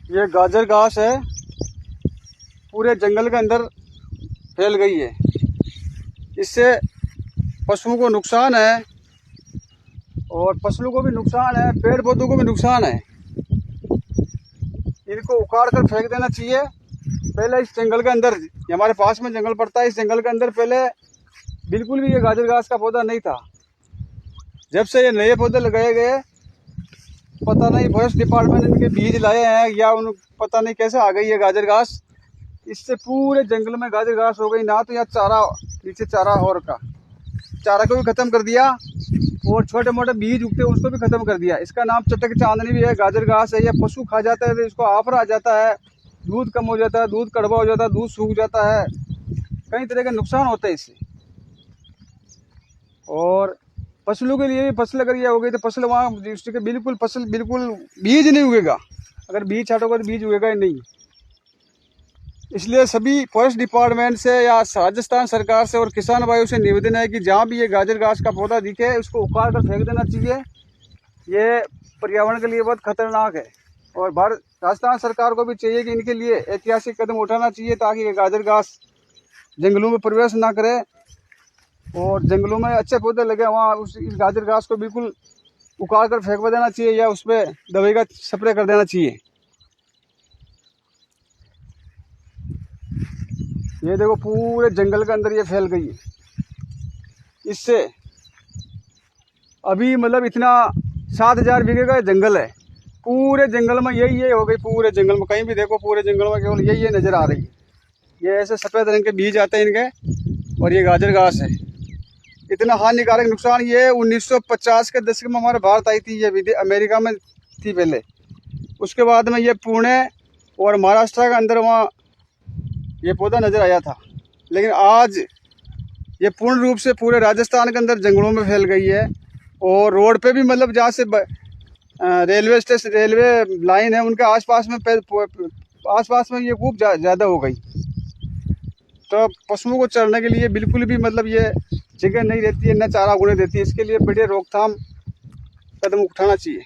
ये गाजर घास है, पूरे जंगल के अंदर फैल गई है। इससे पशुओं को नुकसान है और फसलों को भी नुकसान है, पेड़ पौधों को भी नुकसान है। इनको उखाड़ कर फेंक देना चाहिए। पहले इस जंगल के अंदर, हमारे पास में जंगल पड़ता है, इस जंगल के अंदर पहले बिल्कुल भी ये गाजर घास का पौधा नहीं था। जब से ये नए पौधे लगाए गए, पता नहीं फॉरेस्ट डिपार्टमेंट इनके बीज लाए हैं या उन पता नहीं कैसे आ गई है गाजर घास। इससे पूरे जंगल में गाजर घास हो गई। ना तो यहाँ चारा, पीछे चारा और का चारा को भी खत्म कर दिया और छोटे मोटे बीज उगते उसको भी खत्म कर दिया। इसका नाम चटक चांदनी भी है, गाजर घास है। यह पशु खा जाता है तो इसको आफरा आ जाता है, दूध कम हो जाता है, दूध कड़वा हो जाता है, दूध सूख जाता है, कई तरह के नुकसान होते हैं इससे। और फसलों के लिए भी, फसल अगर ये हो गई तो फसल वहाँ उसके बिल्कुल फसल बिल्कुल बीज नहीं उगेगा। अगर बीज छाटोगे तो बीज उगेगा ही नहीं। इसलिए सभी फॉरेस्ट डिपार्टमेंट से या राजस्थान सरकार से और किसान भाइयों से निवेदन है कि जहाँ भी ये गाजर घास का पौधा दिखे उसको उखाड़ कर फेंक देना चाहिए। ये पर्यावरण के लिए बहुत खतरनाक है और भारत राजस्थान सरकार को भी चाहिए कि इनके लिए ऐतिहासिक कदम उठाना चाहिए ताकि ये गाजर घास जंगलों में प्रवेश ना करे और जंगलों में अच्छे पौधे लगे वहाँ इस गाजर घास को बिल्कुल उखाड़ कर फेंक देना चाहिए या उस पर दवाई का स्प्रे कर देना चाहिए। ये देखो पूरे जंगल के अंदर ये फैल गई है। इससे अभी मतलब इतना 7,000 बीघे का जंगल है, पूरे जंगल में यही हो गई। पूरे जंगल में कहीं भी देखो, पूरे जंगल में केवल यही नजर आ रही है। ये ऐसे सफ़ेद रंग के बीज आते हैं इनके और ये गाजर घास है। इतना हानिकारक नुकसान ये 1950 के दशक में हमारे भारत आई थी। ये अमेरिका में थी पहले, उसके बाद में ये पुणे और महाराष्ट्र के अंदर वहाँ ये पौधा नज़र आया था। लेकिन आज ये पूर्ण रूप से पूरे राजस्थान के अंदर जंगलों में फैल गई है और रोड पे भी, मतलब जहाँ से रेलवे स्टेशन, रेलवे लाइन है, उनके आसपास में ये खूब ज़्यादा हो गई। तो पशुओं को चरने के लिए बिल्कुल भी मतलब ये जगह नहीं रहती है, न चारा उगने देती है। इसके लिए बड़े रोकथाम कदम उठाना चाहिए।